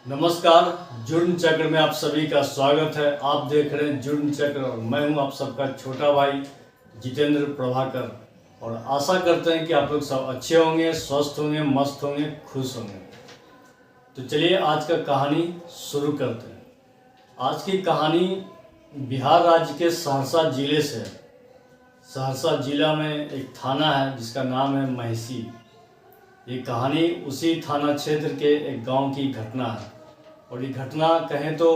नमस्कार। जुर्म चक्र में आप सभी का स्वागत है। आप देख रहे हैं जुर्म चक्र और मैं हूं आप सबका छोटा भाई जितेंद्र प्रभाकर। और आशा करते हैं कि आप लोग सब अच्छे होंगे, स्वस्थ होंगे, मस्त होंगे, खुश होंगे। तो चलिए आज का कहानी शुरू करते हैं। आज की कहानी बिहार राज्य के सहरसा ज़िले से है। सहरसा ज़िला में एक थाना है जिसका नाम है महिषी। ये कहानी उसी थाना क्षेत्र के एक गांव की घटना है और ये घटना कहें तो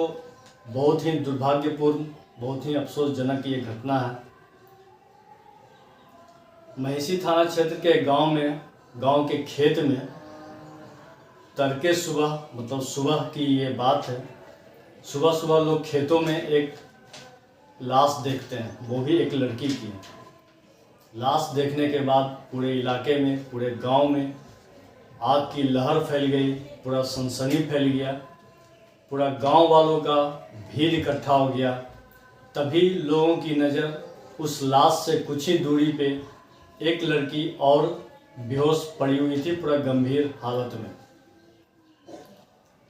बहुत ही दुर्भाग्यपूर्ण, बहुत ही अफसोसजनक ये घटना है। महिषी थाना क्षेत्र के गांव के खेत में तड़के सुबह, मतलब सुबह की ये बात है, सुबह सुबह लोग खेतों में एक लाश देखते हैं, वो भी एक लड़की की। लाश देखने के बाद पूरे इलाके में, पूरे गांव में आग की लहर फैल गई, पूरा सनसनी फैल गया, पूरा गांव वालों का भीड़ इकट्ठा हो गया। तभी लोगों की नज़र उस लाश से कुछ ही दूरी पे एक लड़की और बेहोश पड़ी हुई थी, पूरा गंभीर हालत में।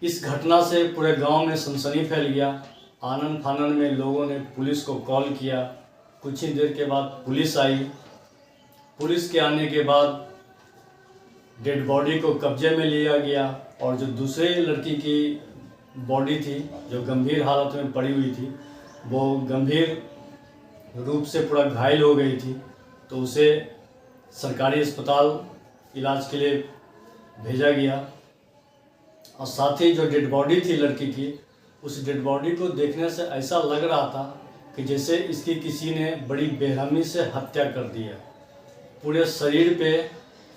इस घटना से पूरे गांव में सनसनी फैल गया। आनन फानन में लोगों ने पुलिस को कॉल किया। कुछ ही देर के बाद पुलिस आई। पुलिस के आने के बाद डेड बॉडी को कब्जे में लिया गया और जो दूसरे लड़की की बॉडी थी जो गंभीर हालत में पड़ी हुई थी, वो गंभीर रूप से पूरा घायल हो गई थी, तो उसे सरकारी अस्पताल इलाज के लिए भेजा गया। और साथ ही जो डेड बॉडी थी लड़की की, उस डेड बॉडी को देखने से ऐसा लग रहा था कि जैसे इसकी किसी ने बड़ी बेरहमी से हत्या कर दी है। पूरे शरीर पे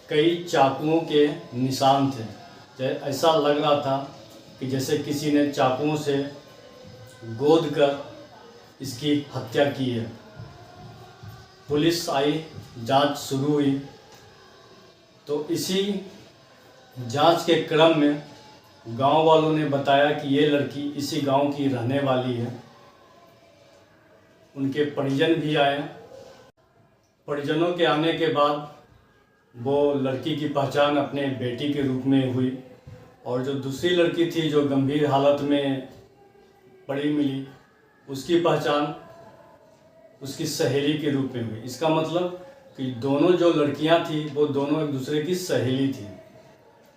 कई चाकुओं के निशान थे। ऐसा लग रहा था कि जैसे किसी ने चाकुओं से गोद कर इसकी हत्या की है। पुलिस आई, जांच शुरू हुई। तो इसी जांच के क्रम में गांव वालों ने बताया कि ये लड़की इसी गांव की रहने वाली है। उनके परिजन भी आए। परिजनों के आने के बाद वो लड़की की पहचान अपने बेटी के रूप में हुई और जो दूसरी लड़की थी जो गंभीर हालत में पड़ी मिली, उसकी पहचान उसकी सहेली के रूप में हुई। इसका मतलब कि दोनों जो लड़कियां थी वो दोनों एक दूसरे की सहेली थी।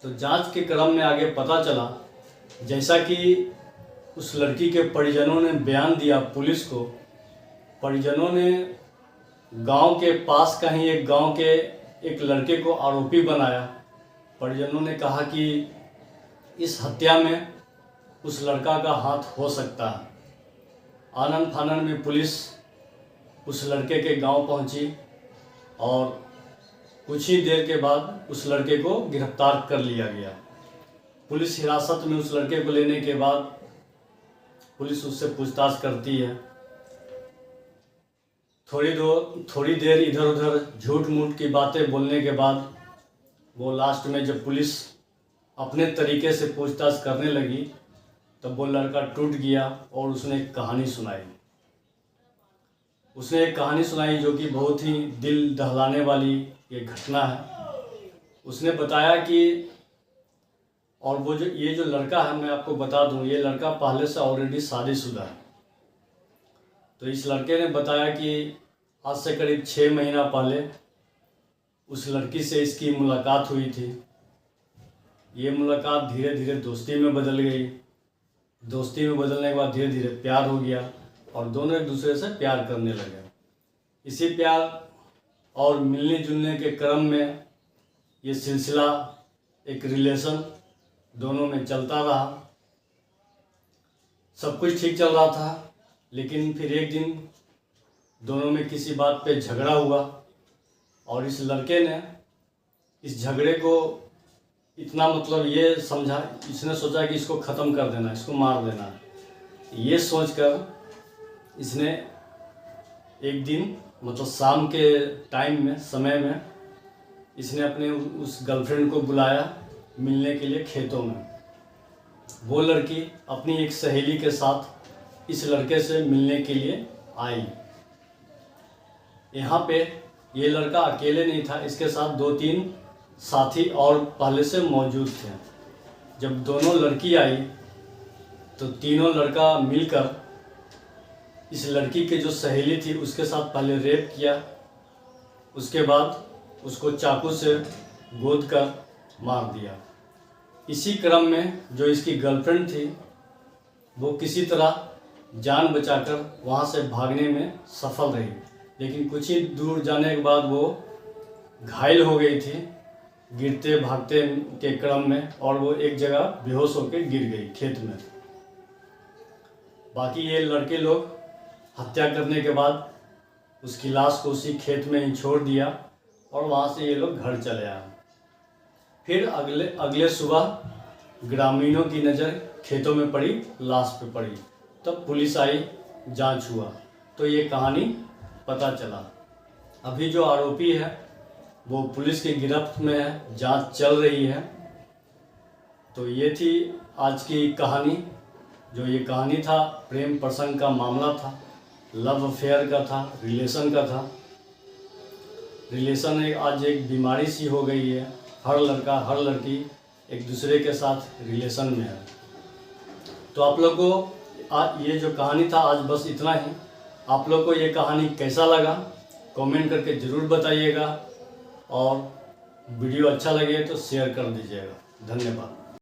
तो जांच के क्रम में आगे पता चला, जैसा कि उस लड़की के परिजनों ने बयान दिया पुलिस को, परिजनों ने गांव के पास का ही एक गांव के एक लड़के को आरोपी बनाया। परिजनों ने कहा कि इस हत्या में उस लड़का का हाथ हो सकता है। आनन फानन में पुलिस उस लड़के के गांव पहुंची और कुछ ही देर के बाद उस लड़के को गिरफ्तार कर लिया गया। पुलिस हिरासत में उस लड़के को लेने के बाद पुलिस उससे पूछताछ करती है। थोड़ी देर इधर उधर झूठ मूठ की बातें बोलने के बाद वो लास्ट में जब पुलिस अपने तरीके से पूछताछ करने लगी तब वो लड़का टूट गया और उसने एक कहानी सुनाई। उसने एक कहानी सुनाई जो कि बहुत ही दिल दहलाने वाली ये घटना है। उसने बताया कि और वो ये जो लड़का है, मैं आपको बता दूं, ये लड़का पहले से ऑलरेडी शादीशुदा है। तो इस लड़के ने बताया कि आज से करीब 6 महीना पहले उस लड़की से इसकी मुलाकात हुई थी। ये मुलाकात धीरे धीरे दोस्ती में बदल गई। दोस्ती में बदलने के बाद धीरे धीरे प्यार हो गया और दोनों एक दूसरे से प्यार करने लगे। इसी प्यार और मिलने जुलने के क्रम में ये सिलसिला, एक रिलेशन दोनों में चलता रहा। सब कुछ ठीक चल रहा था, लेकिन फिर एक दिन दोनों में किसी बात पे झगड़ा हुआ और इस लड़के ने इस झगड़े को इतना, मतलब ये समझा, इसने सोचा कि इसको ख़त्म कर देना, इसको मार देना। ये सोचकर इसने एक दिन, मतलब शाम के टाइम में, समय में, इसने अपने उस गर्लफ्रेंड को बुलाया मिलने के लिए खेतों में। वो लड़की अपनी एक सहेली के साथ इस लड़के से मिलने के लिए आई। यहाँ पे ये लड़का अकेले नहीं था, इसके साथ 2-3 साथी और पहले से मौजूद थे। जब दोनों लड़की आई तो तीनों लड़का मिलकर इस लड़की के जो सहेली थी उसके साथ पहले रेप किया, उसके बाद उसको चाकू से गोद कर मार दिया। इसी क्रम में जो इसकी गर्लफ्रेंड थी वो किसी तरह जान बचाकर वहाँ से भागने में सफल रही, लेकिन कुछ ही दूर जाने के बाद वो घायल हो गई थी गिरते भागते के क्रम में, और वो एक जगह बेहोश होकर गिर गई खेत में। बाकी ये लड़के लोग हत्या करने के बाद उसकी लाश को उसी खेत में ही छोड़ दिया और वहाँ से ये लोग घर चले आए। फिर अगले सुबह ग्रामीणों की नज़र खेतों में पड़ी, लाश पे पड़ी, तब पुलिस आई, जांच हुआ तो ये कहानी पता चला। अभी जो आरोपी है वो पुलिस की गिरफ्त में है, जांच चल रही है। तो ये थी आज की कहानी। जो ये कहानी था प्रेम प्रसंग का मामला था, लव अफेयर का था, रिलेशन का था। रिलेशन आज एक बीमारी सी हो गई है, हर लड़का हर लड़की एक दूसरे के साथ रिलेशन में है। तो आप लोग को ये जो कहानी था आज बस इतना ही। आप लोग को ये कहानी कैसा लगा कमेंट करके ज़रूर बताइएगा, और वीडियो अच्छा लगे तो शेयर कर दीजिएगा। धन्यवाद।